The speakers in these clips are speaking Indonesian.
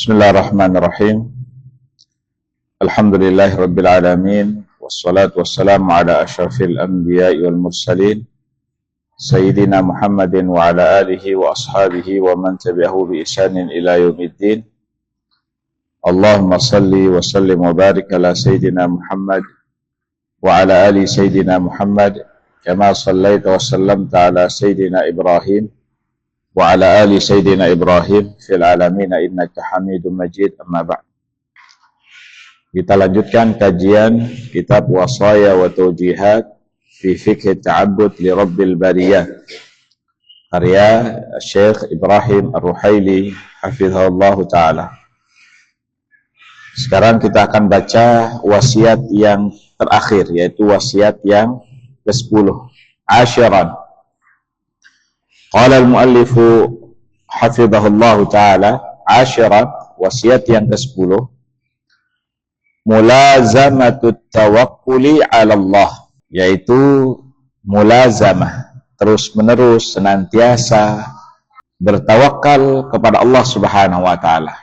Bismillahirrahmanirrahim. Alhamdulillahi rabbil alamin, wassalatu wassalamu ala asyrafil anbiya'i wal mursalin Sayyidina Muhammadin wa ala alihi wa ashabihi wa man tabi'ahu bi ihsanin ila yaumiddin. Allahumma salli wa sallim wa barik ala Sayyidina Muhammad wa ala ali Sayyidina Muhammad kama sallaita wa sallamta ala Sayyidina Ibrahim wa ala ali Sayyidina Ibrahim fil alamin innaka Hamidum Majid. Amma ba'd. Kita lanjutkan kajian kitab Wasaya wa Tawjihat fi Fiqh Ta'abbud li Rabbil Bariyah karya Syekh Ibrahim Ar-Ruhaili hafizahullah ta'ala. Sekarang kita akan baca wasiat yang terakhir, yaitu wasiat yang ke-10, Ashiran. Qala al-muallifu hafizahullahu ta'ala, Ashiran, wasiat yang ke-10, mulazamatut tawakkuli 'ala Allah, yaitu mulazamah, terus-menerus, senantiasa bertawakal kepada Allah Subhanahu wa ta'ala.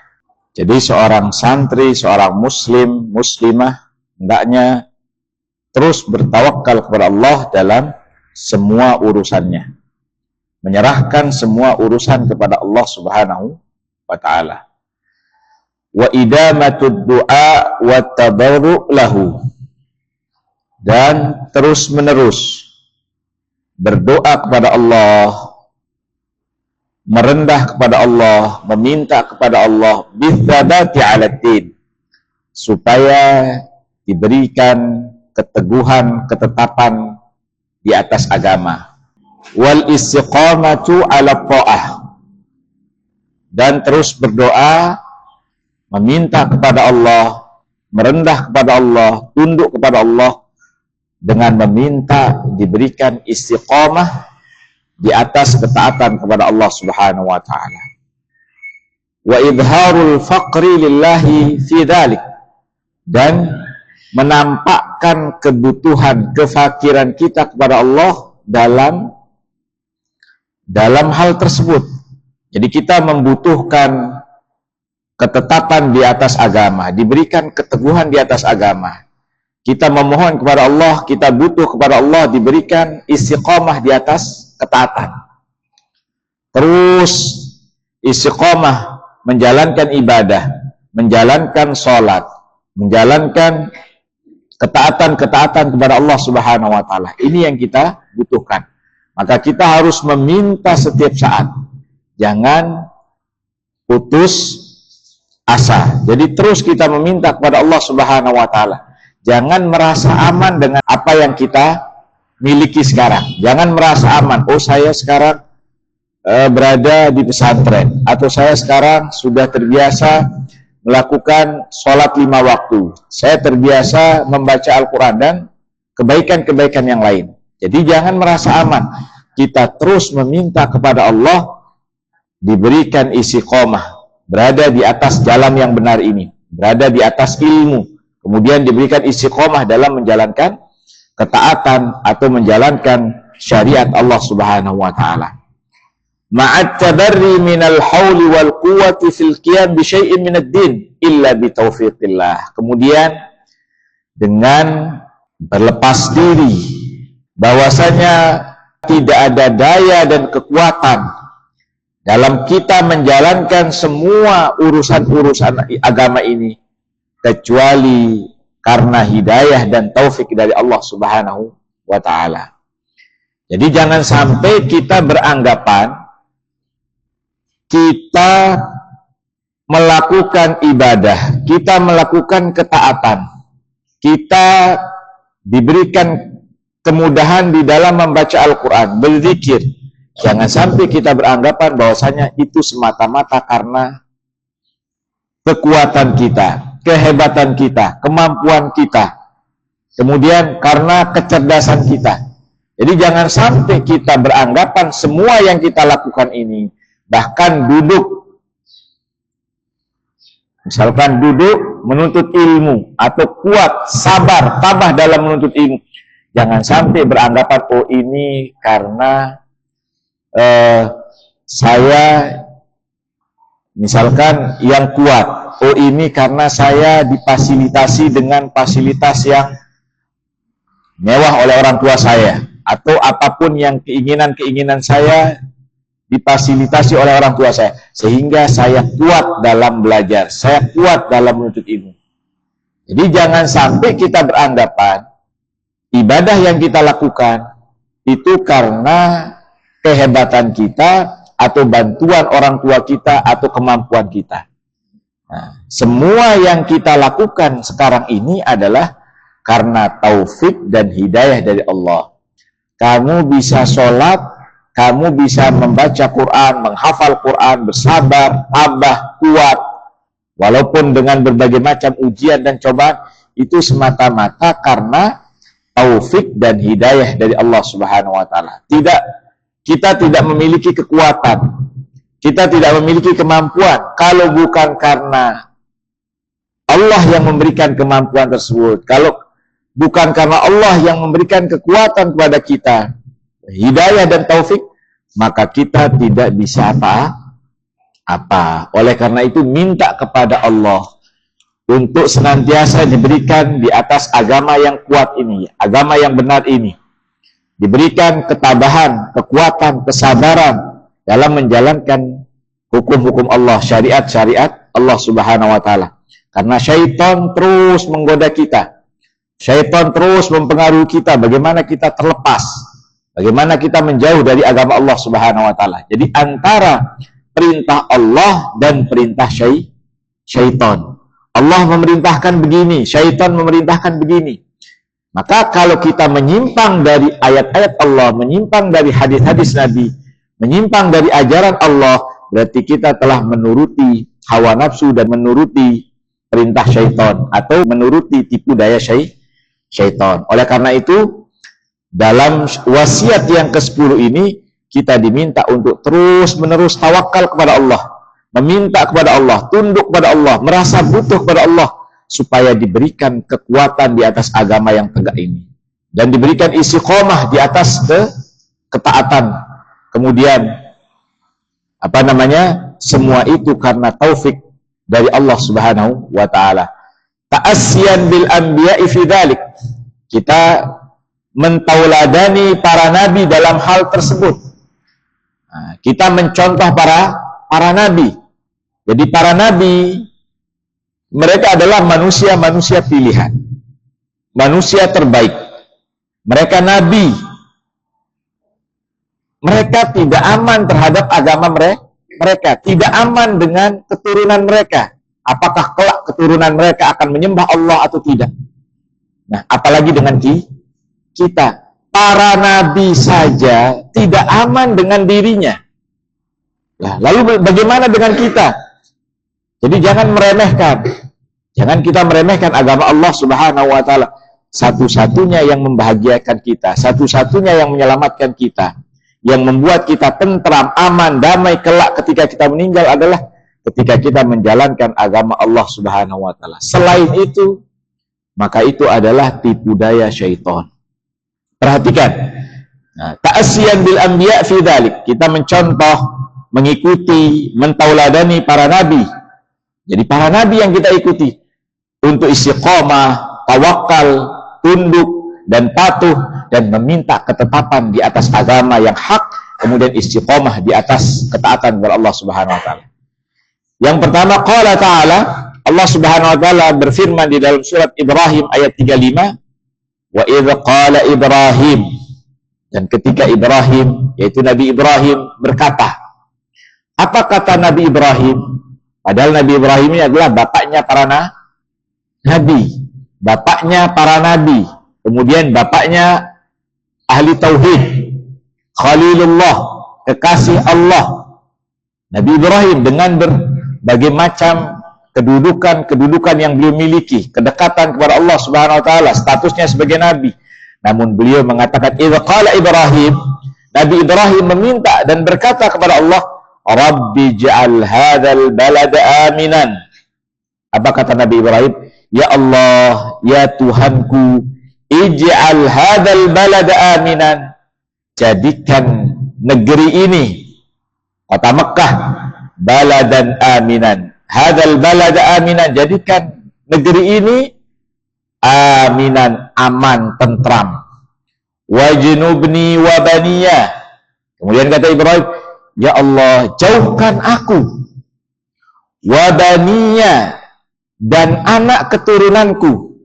Jadi seorang santri, seorang muslim, muslimah, hendaknya terus bertawakal kepada Allah dalam semua urusannya, menyerahkan semua urusan kepada Allah Subhanahu wa ta'ala. Wa idamatud du'a wa tabarru' lahu, dan terus menerus berdoa kepada Allah, merendah kepada Allah, meminta kepada Allah bitsabati 'alad din, supaya diberikan keteguhan, ketetapan di atas agama. Wal istiqamatu 'ala tha'ah, dan terus berdoa, meminta kepada Allah, merendah kepada Allah, tunduk kepada Allah dengan meminta diberikan istiqamah di atas ketaatan kepada Allah Subhanahu wa ta'ala. Wa idharul faqri lillahi fi dhalik, dan menampakkan kebutuhan, kefakiran kita kepada Allah dalam hal tersebut. Jadi kita membutuhkan ketetapan di atas agama, diberikan keteguhan di atas agama. Kita memohon kepada Allah, kita butuh kepada Allah diberikan istiqamah di atas ketaatan. Terus istiqamah menjalankan ibadah, menjalankan sholat, menjalankan ketaatan-ketaatan kepada Allah Subhanahu wa ta'ala. Ini yang kita butuhkan. Maka kita harus meminta setiap saat. Jangan putus asa. Jadi terus kita meminta kepada Allah Subhanahu wa ta'ala. Jangan merasa aman dengan apa yang kita miliki sekarang. Jangan merasa aman. Oh, saya sekarang berada di pesantren, atau saya sekarang sudah terbiasa melakukan sholat 5 waktu. Saya terbiasa membaca Al-Quran dan kebaikan-kebaikan yang lain. Jadi jangan merasa aman. Kita terus meminta kepada Allah diberikan istiqomah, berada di atas jalan yang benar ini, berada di atas ilmu, kemudian diberikan istiqomah dalam menjalankan ketaatan atau menjalankan syariat Allah Subhanahu wa ta'ala. Ma'at tabarri minal hawli wal quwwati fil qiyam bi syai'in minad din illa bi taufiqillah. Kemudian dengan berlepas diri bahwasanya tidak ada daya dan kekuatan dalam kita menjalankan semua urusan-urusan agama ini kecuali karena hidayah dan taufik dari Allah Subhanahu wa ta'ala. Jadi jangan sampai kita beranggapan kita melakukan ibadah, kita melakukan ketaatan, kita diberikan kemudahan di dalam membaca Al-Quran, berzikir. Jangan sampai kita beranggapan bahwasanya itu semata-mata karena kekuatan kita, kehebatan kita, kemampuan kita, kemudian karena kecerdasan kita. Jadi jangan sampai kita beranggapan semua yang kita lakukan ini, bahkan duduk, misalkan duduk menuntut ilmu, atau kuat, sabar, tabah dalam menuntut ilmu, jangan sampai beranggapan, oh ini karena saya Misalkan yang kuat, oh ini karena saya difasilitasi dengan fasilitas yang mewah oleh orang tua saya, atau apapun yang keinginan-keinginan saya difasilitasi oleh orang tua saya, sehingga saya kuat dalam belajar, saya kuat dalam menuntut ilmu. Jadi jangan sampai kita beranggapan ibadah yang kita lakukan itu karena kehebatan kita atau bantuan orang tua kita atau kemampuan kita. Nah, semua yang kita lakukan sekarang ini adalah karena taufik dan hidayah dari Allah. Kamu bisa sholat, kamu bisa membaca Quran, menghafal Quran, bersabar, tabah, kuat, walaupun dengan berbagai macam ujian dan cobaan, itu semata-mata karena taufik dan hidayah dari Allah Subhanahu wa Ta'ala. Kita tidak memiliki kekuatan, kita tidak memiliki kemampuan kalau bukan karena Allah yang memberikan kemampuan tersebut, kalau bukan karena Allah yang memberikan kekuatan kepada kita, hidayah dan taufik, maka kita tidak bisa apa-apa. Oleh karena itu, minta kepada Allah untuk senantiasa diberikan di atas agama yang kuat ini, agama yang benar ini, diberikan ketabahan, kekuatan, kesabaran dalam menjalankan hukum-hukum Allah, syariat-syariat Allah Subhanahu wa Ta'ala. Karena syaitan terus menggoda kita, syaitan terus mempengaruhi kita, bagaimana kita terlepas, bagaimana kita menjauh dari agama Allah Subhanahu wa Ta'ala. Jadi antara perintah Allah dan perintah syaitan. Allah memerintahkan begini, syaitan memerintahkan begini. Maka kalau kita menyimpang dari ayat-ayat Allah, menyimpang dari hadis-hadis Nabi, menyimpang dari ajaran Allah, berarti kita telah menuruti hawa nafsu dan menuruti perintah syaitan atau menuruti tipu daya syaitan. Oleh karena itu, dalam wasiat yang ke-10 ini, kita diminta untuk terus-menerus tawakal kepada Allah, meminta kepada Allah, tunduk kepada Allah, merasa butuh kepada Allah, supaya diberikan kekuatan di atas agama yang tegak ini, dan diberikan istiqomah di atas ketaatan. Kemudian semua itu karena taufik dari Allah Subhanahu wa Ta'ala. Ta'assiyan bil anbiya'i fi dzalik, kita mentauladani para nabi dalam hal tersebut. Nah, kita mencontoh para nabi. Jadi para nabi, mereka adalah manusia-manusia pilihan, manusia terbaik. Mereka nabi. Mereka tidak aman terhadap agama mereka, tidak aman dengan keturunan mereka. Apakah kelak keturunan mereka akan menyembah Allah atau tidak? Nah, apalagi dengan kita. Para nabi saja tidak aman dengan dirinya. Nah, lalu bagaimana dengan kita? Jadi jangan meremehkan. Jangan kita meremehkan agama Allah Subhanahu wa Ta'ala. Satu-satunya yang membahagiakan kita, satu-satunya yang menyelamatkan kita, yang membuat kita tentram, aman, damai kelak ketika kita meninggal adalah ketika kita menjalankan agama Allah Subhanahu wa Ta'ala. Selain itu, maka itu adalah tipu daya syaitan. Perhatikan. Nah, ta'assiyan bil anbiya fi dzalik. Kita mencontoh, mengikuti, mentauladani para nabi. Jadi para nabi yang kita ikuti untuk istiqomah, tawakal, tunduk dan patuh dan meminta ketetapan di atas agama yang hak, kemudian istiqomah di atas ketaatan kepada Allah Subhanahu wa Ta'ala. Yang pertama, qala ta'ala, Allah Subhanahu wa Ta'ala berfirman di dalam surat Ibrahim ayat 35, wa idz qala Ibrahim, dan ketika Ibrahim, yaitu Nabi Ibrahim berkata. Apa kata Nabi Ibrahim? Padahal Nabi Ibrahim ini adalah bapaknya para nabi, bapaknya para nabi, kemudian bapaknya ahli tauhid, Khalilullah, kekasih Allah. Nabi Ibrahim dengan berbagai macam kedudukan yang beliau miliki, kedekatan kepada Allah Subhanahu wa Ta'ala, statusnya sebagai nabi. Namun beliau mengatakan, idza qala Ibrahim, Nabi Ibrahim meminta dan berkata kepada Allah, Rabbi ja'al hadzal balada aminan. Apa kata Nabi Ibrahim? Ya Allah, ya Tuhanku, ij'al hadzal balada aminan. Jadikan negeri ini, kota Mekah, baladan aminan. Hadzal balada aminan, jadikan negeri ini aminan, aman, tentram. Wajnubni wa baniya. Kemudian kata Ibrahim, ya Allah, jauhkan aku, wa baniya, dan anak keturunanku,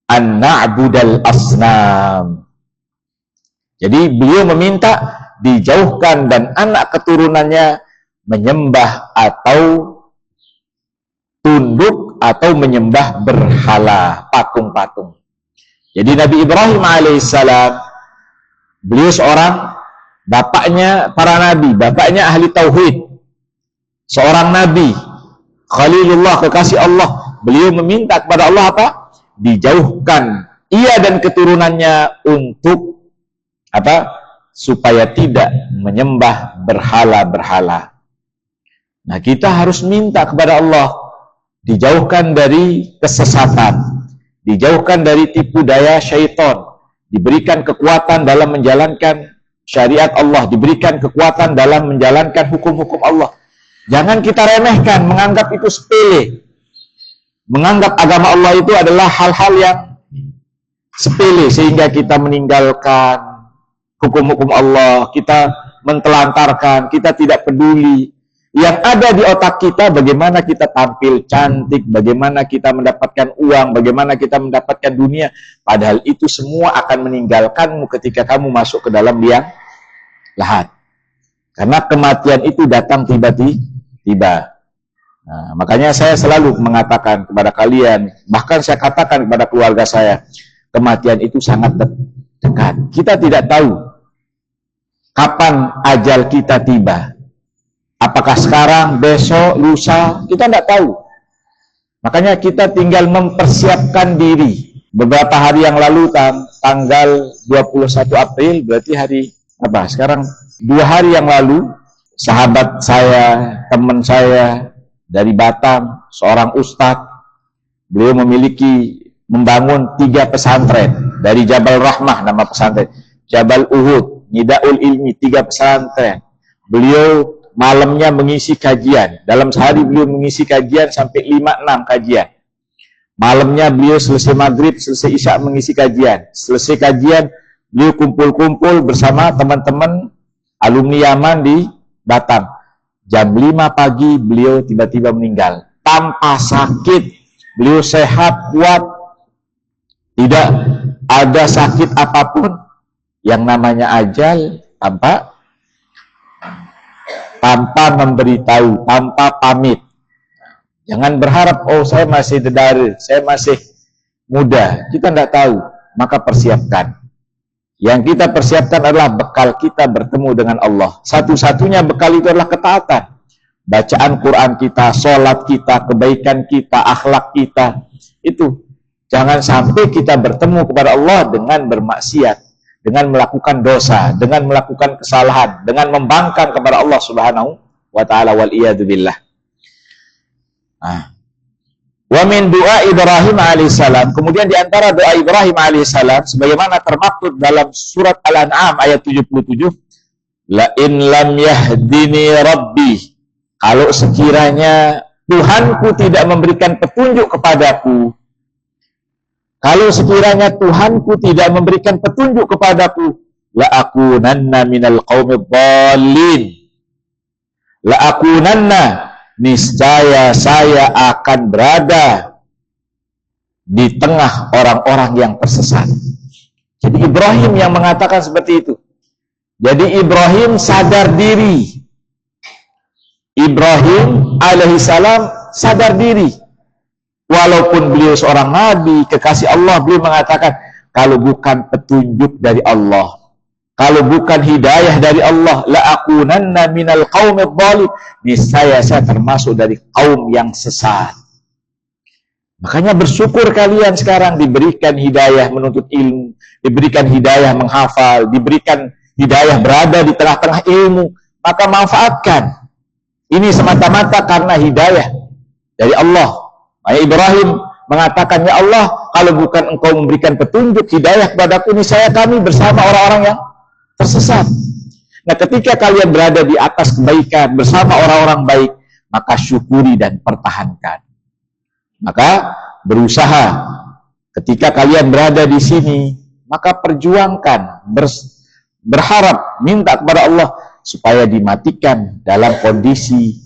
an na'budal asnam. Jadi beliau meminta dijauhkan dan anak keturunannya menyembah atau tunduk atau menyembah berhala, patung-patung. Jadi Nabi Ibrahim alaihissalam, beliau seorang, bapaknya para nabi, bapaknya ahli tauhid, seorang nabi, Khalilullah, kekasih Allah. Beliau meminta kepada Allah apa? Dijauhkan ia dan keturunannya untuk apa? Supaya tidak menyembah berhala-berhala. Nah, kita harus minta kepada Allah dijauhkan dari kesesatan, dijauhkan dari tipu daya syaitan, diberikan kekuatan dalam menjalankan syariat Allah, diberikan kekuatan dalam menjalankan hukum-hukum Allah. Jangan kita remehkan, menganggap itu sepele. Menganggap agama Allah itu adalah hal-hal yang sepele sehingga kita meninggalkan hukum-hukum Allah, kita mentelantarkan, kita tidak peduli. Yang ada di otak kita bagaimana kita tampil cantik, bagaimana kita mendapatkan uang, bagaimana kita mendapatkan dunia. Padahal itu semua akan meninggalkanmu ketika kamu masuk ke dalam liang lahat. Karena kematian itu datang tiba-tiba. Nah, makanya saya selalu mengatakan kepada kalian, bahkan saya katakan kepada keluarga saya, kematian itu sangat dekat. Kita tidak tahu kapan ajal kita tiba. Apakah sekarang, besok, lusa, kita tidak tahu. Makanya kita tinggal mempersiapkan diri. Beberapa hari yang lalu, tanggal 21 April, berarti hari apa? Sekarang 2 hari yang lalu, sahabat saya, teman saya dari Batam, seorang ustadz, beliau membangun 3 pesantren. Dari Jabal Rahmah, nama pesantren, Jabal Uhud, Nidaul Ilmi, 3 pesantren. Beliau malamnya mengisi kajian. Dalam sehari beliau mengisi kajian sampai 5-6 kajian. Malamnya beliau selesai maghrib, selesai isya mengisi kajian. Selesai kajian, beliau kumpul-kumpul bersama teman-teman alumni Yaman di Batam. Jam 5 pagi beliau tiba-tiba meninggal. Tanpa sakit, beliau sehat, kuat. Tidak ada sakit apapun. Yang namanya ajal tanpa memberitahu, tanpa pamit. Jangan berharap, oh saya masih dedari, saya masih muda. Kita tidak tahu, maka persiapkan. Yang kita persiapkan adalah bekal kita bertemu dengan Allah. Satu-satunya bekal itu adalah ketaatan. Bacaan Quran kita, sholat kita, kebaikan kita, akhlak kita. Itu. Jangan sampai kita bertemu kepada Allah dengan bermaksiat, dengan melakukan dosa, dengan melakukan kesalahan, dengan membangkang kepada Allah Subhanahu wa taala, wal iyadu billah. Wa min doa Ibrahim alaihissalam, kemudian di antara doa Ibrahim alaihissalam sebagaimana termaktub dalam surat Al-An'am ayat 77, la in lam yahdini rabbi, kalau sekiranya Tuhanku tidak memberikan petunjuk kepadaku, kalau sekiranya Tuhanku tidak memberikan petunjuk kepadaku, la akunanna minal qaumid dhalin. La akunanna, niscaya saya akan berada di tengah orang-orang yang tersesat. Jadi Ibrahim yang mengatakan seperti itu. Jadi Ibrahim sadar diri. Ibrahim alaihissalam sadar diri. Walaupun beliau seorang nabi, kekasih Allah, beliau mengatakan, kalau bukan petunjuk dari Allah, kalau bukan hidayah dari Allah, la akunanna minal qaumid dhalin, niscaya saya termasuk dari kaum yang sesat. Makanya bersyukur kalian sekarang diberikan hidayah menuntut ilmu, diberikan hidayah menghafal, diberikan hidayah berada di tengah-tengah ilmu, maka manfaatkan. Ini semata-mata karena hidayah dari Allah. Ibrahim mengatakan, ya Allah, kalau bukan engkau memberikan petunjuk hidayah kepadaku, niscaya kami bersama orang-orang yang tersesat. Nah, ketika kalian berada di atas kebaikan bersama orang-orang baik, maka syukuri dan pertahankan. Maka berusaha ketika kalian berada di sini, maka perjuangkan, berharap, minta kepada Allah supaya dimatikan dalam kondisi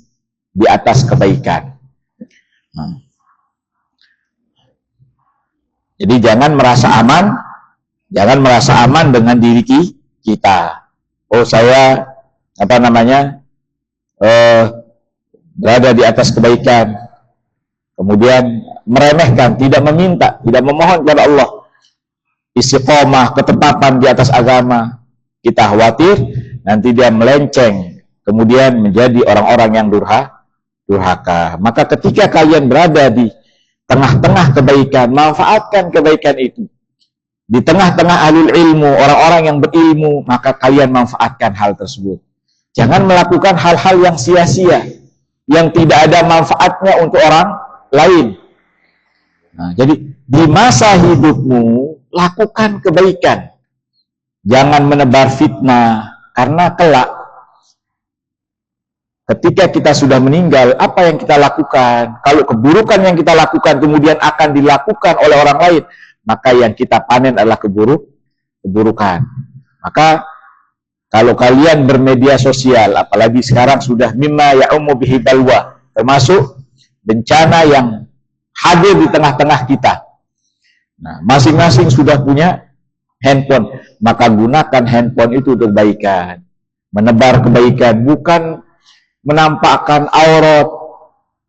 di atas kebaikan. Jadi jangan merasa aman dengan diri kita. Oh, saya berada di atas kebaikan, kemudian meremehkan, tidak meminta, tidak memohon kepada Allah istiqomah, ketetapan di atas agama. Kita khawatir nanti dia melenceng, kemudian menjadi orang-orang yang durhaka. Maka ketika kalian berada di tengah-tengah kebaikan, manfaatkan kebaikan itu. Di tengah-tengah ahlul ilmu, orang-orang yang berilmu, maka kalian manfaatkan hal tersebut. Jangan melakukan hal-hal yang sia-sia, yang tidak ada manfaatnya untuk orang lain. Nah, jadi di masa hidupmu, lakukan kebaikan. Jangan menebar fitnah, karena kelak ketika kita sudah meninggal, apa yang kita lakukan? Kalau keburukan yang kita lakukan kemudian akan dilakukan oleh orang lain, maka yang kita panen adalah keburukan. Maka kalau kalian bermedia sosial, apalagi sekarang sudah mimma ya'ummu bihi balwa, termasuk bencana yang hadir di tengah-tengah kita. Nah, masing-masing sudah punya handphone, maka gunakan handphone itu untuk kebaikan, menebar kebaikan, bukan menampakkan aurat,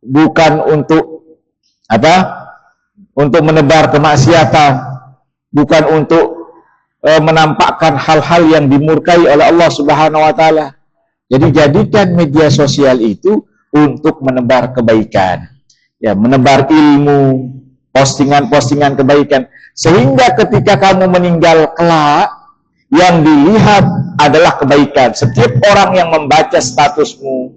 bukan untuk untuk menebar kemaksiatan, bukan untuk menampakkan hal-hal yang dimurkai oleh Allah Subhanahu wa taala. Jadi jadikan media sosial itu untuk menebar kebaikan. Ya, menebar ilmu, postingan-postingan kebaikan, sehingga ketika kamu meninggal kelak, yang dilihat adalah kebaikan. Setiap orang yang membaca statusmu,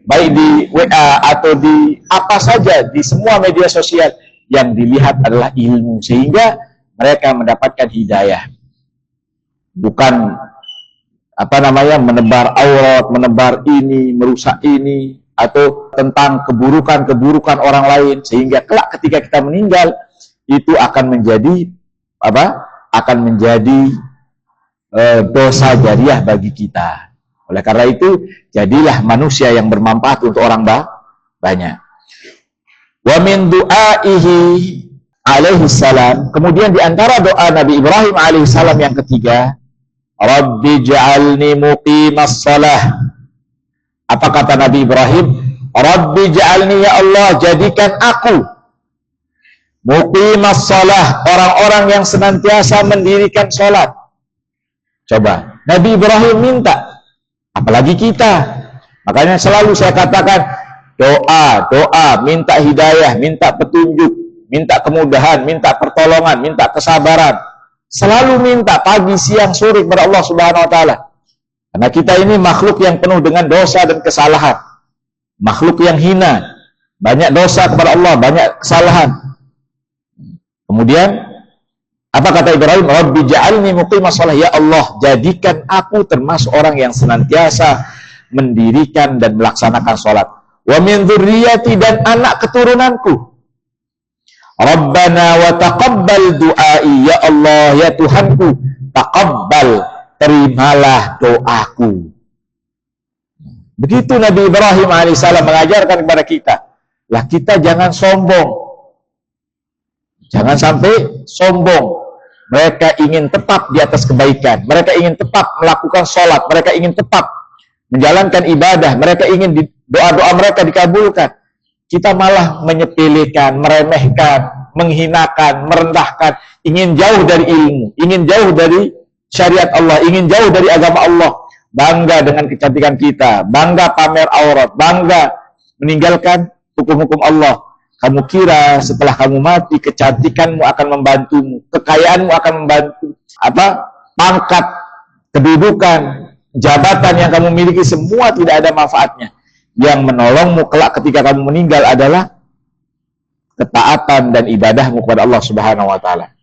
baik di WA atau di apa saja, di semua media sosial, yang dilihat adalah ilmu, sehingga mereka mendapatkan hidayah. Bukan menebar aurat, menebar ini, merusak ini, atau tentang keburukan-keburukan orang lain, sehingga kelak ketika kita meninggal itu akan menjadi dosa jariah bagi kita. Oleh karena itu, jadilah manusia yang bermanfaat untuk orang banyak. Wa min du'aihi alaihi salam, kemudian di antara doa Nabi Ibrahim alaihi salam yang ketiga, Rabbi ja'alni muqimas shalah. Apa kata Nabi Ibrahim? Rabbi ja'alni, ya Allah, jadikan aku muqimas shalah, orang-orang yang senantiasa mendirikan sholat. Coba, Nabi Ibrahim minta, apalagi kita. Makanya selalu saya katakan, doa, minta hidayah, minta petunjuk, minta kemudahan, minta pertolongan, minta kesabaran. Selalu minta pagi, siang, sore kepada Allah Subhanahu wa taala. Karena kita ini makhluk yang penuh dengan dosa dan kesalahan. Makhluk yang hina, banyak dosa kepada Allah, banyak kesalahan. Kemudian apa kata Ibrahim? Rabbi ja'alni muqimas shalah, ya Allah, jadikan aku termasuk orang yang senantiasa mendirikan dan melaksanakan sholat. Wa min dzurriyyati, dan anak keturunanku. Rabbana wa taqabbal du'ai, ya Allah, ya Tuhanku, taqabbal, terimalah doaku. Begitu Nabi Ibrahim alaihissalam mengajarkan kepada kita. Lah kita jangan sombong. Jangan sampai sombong. Mereka ingin tetap di atas kebaikan. Mereka ingin tetap melakukan sholat. Mereka ingin tetap menjalankan ibadah. Mereka ingin doa-doa mereka dikabulkan. Kita malah menyepelekan, meremehkan, menghinakan, merendahkan. Ingin jauh dari ilmu. Ingin jauh dari syariat Allah. Ingin jauh dari agama Allah. Bangga dengan kecantikan kita. Bangga pamer aurat. Bangga meninggalkan hukum-hukum Allah. Kamu kira setelah kamu mati, kecantikanmu akan membantumu, kekayaanmu akan membantu, pangkat, kedudukan, jabatan yang kamu miliki, semua tidak ada manfaatnya. Yang menolongmu kelak ketika kamu meninggal adalah ketaatan dan ibadahmu kepada Allah Subhanahu wa taala.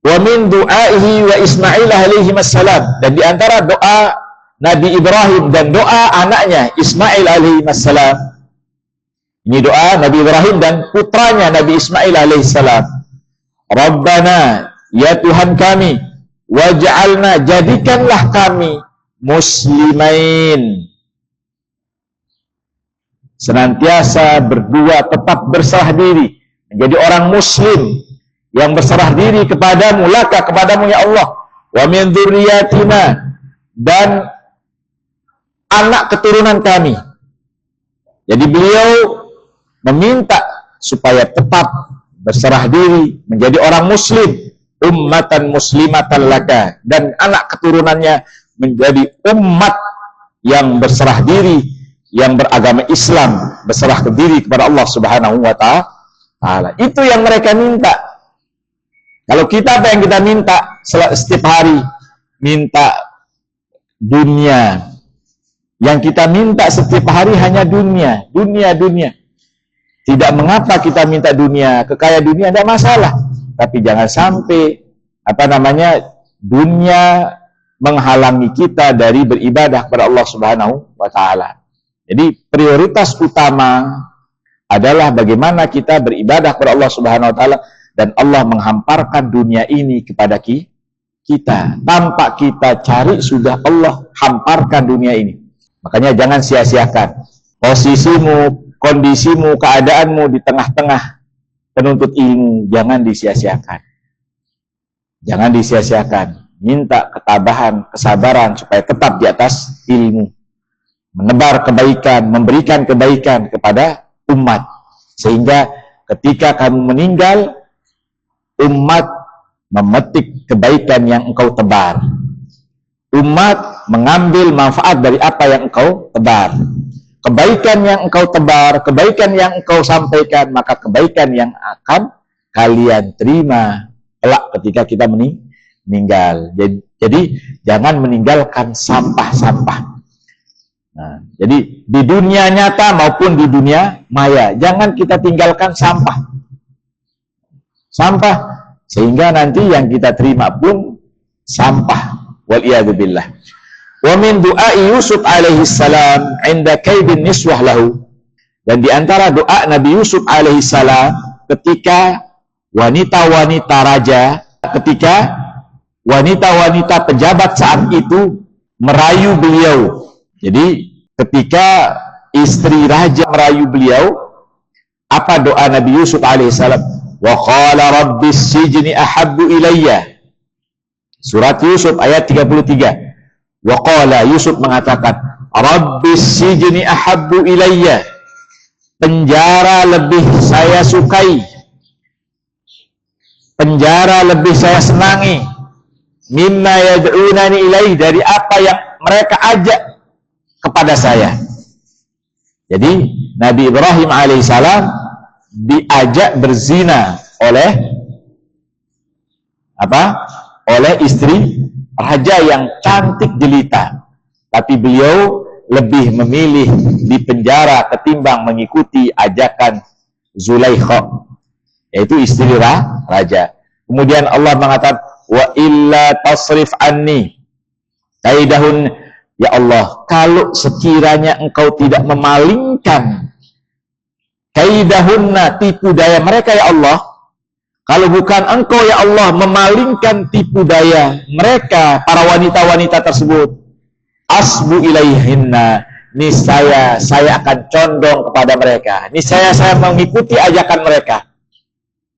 Wa min du'aihi wa Ismail alaihi wassalam, dan di antara doa Nabi Ibrahim dan doa anaknya Ismail alaihi wassalam, Ini doa Nabi Ibrahim dan putranya Nabi Ismail alaihissalam. Rabbana, ya Tuhan kami, waj'alna, jadikanlah kami muslimain, senantiasa berdua tetap berserah diri, menjadi orang muslim yang berserah diri kepadamu, laka, kepadamu ya Allah, wa min dzurriyyatina, dan anak keturunan kami. Jadi beliau meminta supaya tetap berserah diri menjadi orang muslim, ummatan muslimatan laka, dan anak keturunannya menjadi umat yang berserah diri, yang beragama Islam, berserah diri kepada Allah Subhanahu wa ta'ala. Itu yang mereka minta. Kalau kita, apa yang kita minta setiap hari? Minta dunia. Yang kita minta setiap hari hanya dunia, dunia. Tidak mengapa kita minta dunia, kekayaan dunia tidak masalah. Tapi jangan sampai dunia menghalangi kita dari beribadah kepada Allah Subhanahu wa ta'ala. Jadi prioritas utama adalah bagaimana kita beribadah kepada Allah Subhanahu wa ta'ala, dan Allah menghamparkan dunia ini kepada kita. Tanpa kita cari, sudah Allah hamparkan dunia ini. Makanya jangan sia-siakan posisimu, kondisimu, keadaanmu di tengah-tengah penuntut ilmu, jangan disia-siakan. Jangan disia-siakan. Minta ketabahan, kesabaran supaya tetap di atas ilmu. Menebar kebaikan, memberikan kebaikan kepada umat. Sehingga ketika kamu meninggal, umat memetik kebaikan yang engkau tebar. Umat mengambil manfaat dari apa yang engkau tebar. Kebaikan yang engkau tebar, kebaikan yang engkau sampaikan, maka kebaikan yang akan kalian terima kelak ketika kita meninggal. Jadi jangan meninggalkan sampah-sampah. Nah, jadi di dunia nyata maupun di dunia maya, jangan kita tinggalkan sampah. Sampah, sehingga nanti yang kita terima pun sampah. Wal'iyadzubillah. Wa min du'ai Yusuf alaihi salam 'inda kaidin niswah lahu, dan di antara doa Nabi Yusuf alaihi salam ketika wanita-wanita raja, ketika wanita-wanita pejabat saat itu merayu beliau. Jadi ketika istri raja merayu beliau, apa doa Nabi Yusuf alaihi salam? Wa qala rabbis sijni ahabbu ilayya. Surat Yusuf ayat 33. Wa qala, Yusuf mengatakan, rabbis sijni ahabbu ilayya. Penjara lebih saya sukai, penjara lebih saya senangi, mimma yad'unani ilaih, dari apa yang mereka ajak kepada saya. Jadi Nabi Ibrahim alaihissalam diajak berzina oleh oleh istri raja yang cantik jelita, tapi beliau lebih memilih di penjara ketimbang mengikuti ajakan Zulaikha, yaitu istri raja. Kemudian Allah mengatakan, wa illa tasrif anni kaidahun, ya Allah, kalau sekiranya engkau tidak memalingkan kaidahunna, tipu daya mereka ya Allah, kalau bukan engkau ya Allah memalingkan tipu daya mereka, para wanita-wanita tersebut, asbu ilaihinna, niscaya saya akan condong kepada mereka, niscaya saya mengikuti ajakan mereka.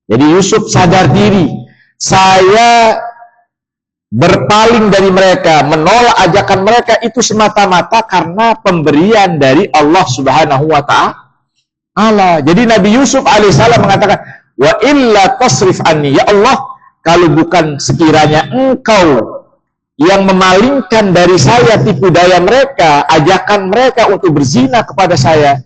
Jadi Yusuf sadar diri, saya berpaling dari mereka, menolak ajakan mereka itu semata-mata karena pemberian dari Allah Subhanahu wa ta'ala. Jadi Nabi Yusuf alaihissalam mengatakan, wa illa tasrif anni, ya Allah, kalau bukan sekiranya engkau yang memalingkan dari saya tipu daya mereka, ajakan mereka untuk berzina kepada saya,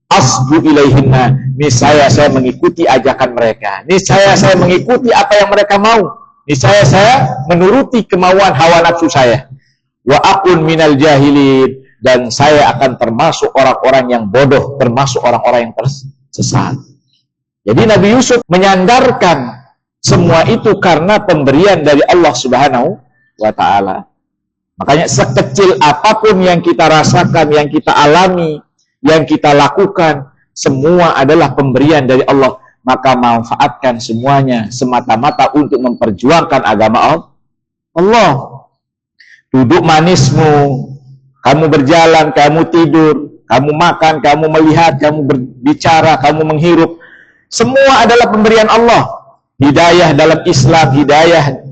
asbu ilaihinna, niscaya saya mengikuti ajakan mereka, niscaya saya mengikuti apa yang mereka mau, niscaya saya menuruti kemauan hawa nafsu saya, wa akun minal jahilin, dan saya akan termasuk orang-orang yang bodoh, termasuk orang-orang yang tersesat. Jadi Nabi Yusuf menyandarkan semua itu karena pemberian dari Allah Subhanahu wa ta'ala. Makanya sekecil apapun yang kita rasakan, yang kita alami, yang kita lakukan, Semua adalah pemberian dari Allah. Maka manfaatkan semuanya semata-mata untuk memperjuangkan agama Allah. Duduk manismu, kamu berjalan, kamu tidur, kamu makan, kamu melihat, kamu berbicara, kamu menghirup, semua adalah pemberian Allah. Hidayah dalam Islam, hidayah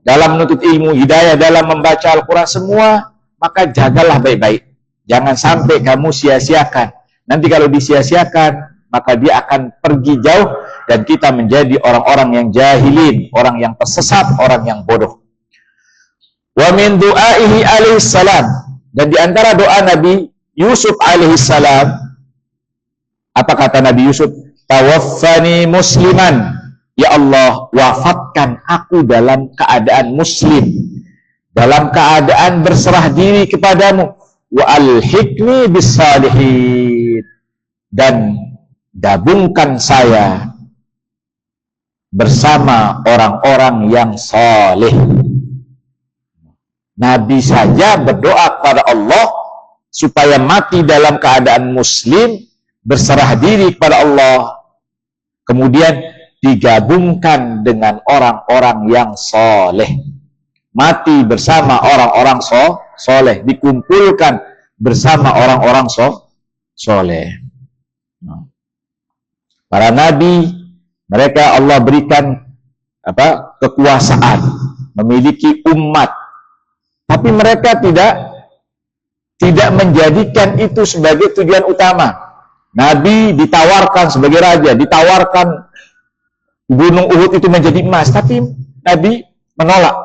dalam menuntut ilmu, hidayah dalam membaca Al-Quran, semua. Maka jagalah baik-baik. Jangan sampai kamu sia-siakan. Nanti kalau disia-siakan, maka dia akan pergi jauh dan kita menjadi orang-orang yang jahilin, orang yang tersesat, orang yang bodoh. Wa min du'aihi alaihi salam, dan di antara doa Nabi Yusuf alaihi salam, apa kata Nabi Yusuf? Tawaffani musliman, ya Allah, wafatkan aku dalam keadaan muslim, dalam keadaan berserah diri kepadamu, wa alhiqni bis salihin, dan gabungkan saya bersama orang-orang yang saleh. Nabi saja berdoa kepada Allah supaya mati dalam keadaan muslim, berserah diri kepada Allah, kemudian digabungkan dengan orang-orang yang saleh. Mati bersama orang-orang saleh, dikumpulkan bersama orang-orang saleh. Para nabi, mereka Allah berikan kekuasaan, memiliki umat, tapi mereka tidak menjadikan itu sebagai tujuan utama. Nabi ditawarkan sebagai raja, ditawarkan gunung Uhud itu menjadi emas, tapi Nabi menolak.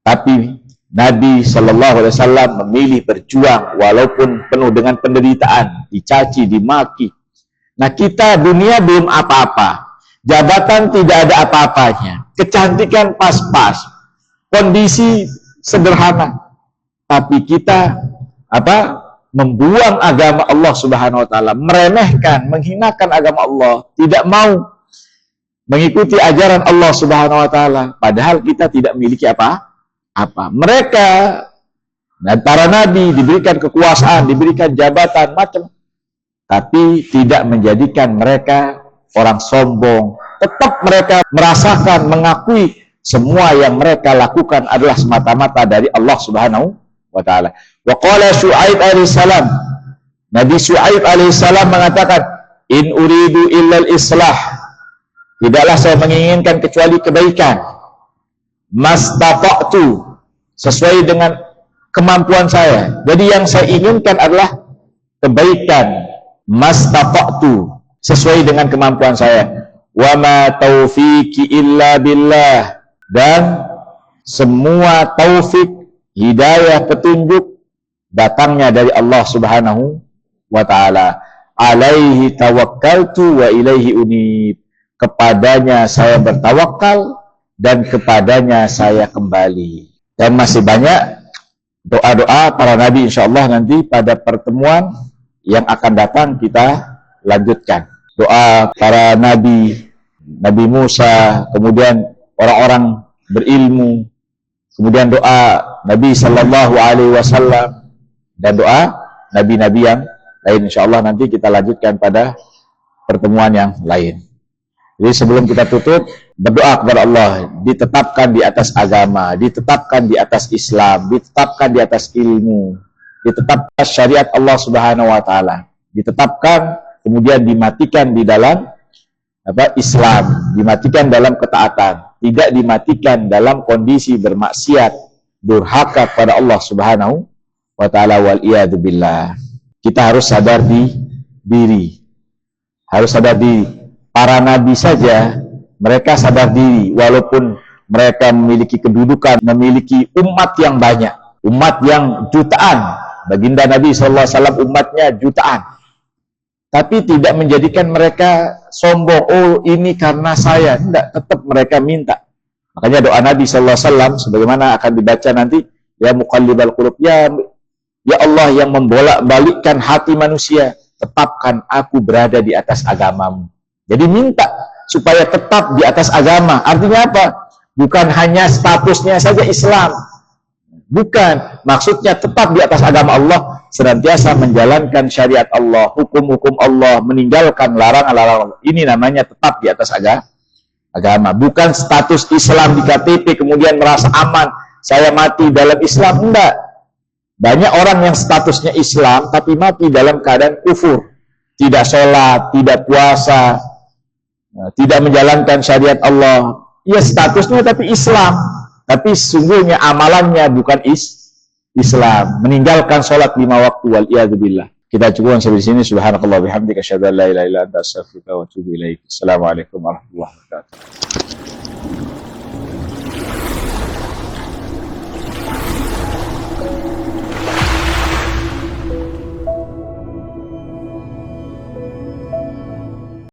Tapi Nabi Shallallahu Alaihi Wasallam memilih berjuang walaupun penuh dengan penderitaan, dicaci, dimaki. Nah, kita dunia belum apa-apa, jabatan tidak ada apa-apanya, kecantikan pas-pas, kondisi sederhana, tapi kita membuang agama Allah Subhanahu Wa Taala, meremehkan, menghinakan agama Allah, tidak mau mengikuti ajaran Allah Subhanahu Wa Taala, padahal kita tidak memiliki apa-apa. Mereka dan para nabi diberikan kekuasaan, diberikan jabatan macam, tapi tidak menjadikan mereka orang sombong. Tetap mereka merasakan, mengakui semua yang mereka lakukan adalah semata-mata dari Allah Subhanahu wa Ta'ala. Wa qala Syu'aib alaihi salam, Nabi Syu'aib alaihi salam mengatakan, in uridu illal islah, tidaklah saya menginginkan kecuali kebaikan, mastata'tu, sesuai dengan kemampuan saya. Jadi yang saya inginkan adalah kebaikan, mastata'tu, sesuai dengan kemampuan saya. Wa ma taufiqi illa billah, dan semua taufik, hidayah, petunjuk datangnya dari Allah Subhanahu wa Ta'ala. Alaihi tawakkaltu wa ilaihi unib, kepadanya saya bertawakal dan kepadanya saya kembali. Dan masih banyak doa-doa para nabi, insyaallah nanti pada pertemuan yang akan datang kita lanjutkan. Doa para nabi, Nabi Musa, kemudian orang-orang berilmu, kemudian doa Nabi Sallallahu Alaihi Wasallam, dan doa nabi-nabi yang lain. Insyaallah nanti kita lanjutkan pada pertemuan yang lain. Jadi sebelum kita tutup, berdoa kepada Allah, ditetapkan di atas agama, ditetapkan di atas Islam, ditetapkan di atas ilmu, ditetapkan syariat Allah Subhanahu wa Ta'ala, ditetapkan kemudian dimatikan di dalam Islam, dimatikan dalam ketaatan, tidak dimatikan dalam kondisi bermaksiat, durhaka kepada Allah Subhanahu wa Ta'ala, wal iyadu billah. Kita harus sadar diri, harus sadar diri. Para nabi saja mereka sadar diri, walaupun mereka memiliki kedudukan, memiliki umat yang banyak, umat yang jutaan. Baginda Nabi SAW umatnya jutaan, tapi tidak menjadikan mereka sombong. Oh, ini karena saya. Tidak, tetap mereka minta. Makanya doa Nabi SAW sebagaimana akan dibaca nanti, ya muqallibal qulub, ya Allah yang membolak-balikkan hati manusia, tetapkan aku berada di atas agamamu. Jadi minta supaya tetap di atas agama. Artinya apa? Bukan hanya statusnya saja Islam, bukan, maksudnya tetap di atas agama Allah senantiasa menjalankan syariat Allah, hukum-hukum Allah, meninggalkan larangan-larangan Allah. Ini namanya tetap di atas agama. Bukan status Islam di KTP kemudian merasa aman, saya mati dalam Islam. Enggak. Banyak orang yang statusnya Islam tapi mati dalam keadaan kufur, tidak sholat, tidak puasa, tidak menjalankan syariat Allah. Ya statusnya tapi Islam, tapi sungguhnya amalannya bukan Islam, meninggalkan sholat 5 waktu, wal iyadzubillah. Kita cukupkan sampai sini. Subhanakallah bihamdika asyhadu an la ilaha illa anta astaghfiruka wa atubu ilaik. Assalamualaikum warahmatullahi wabarakatuh.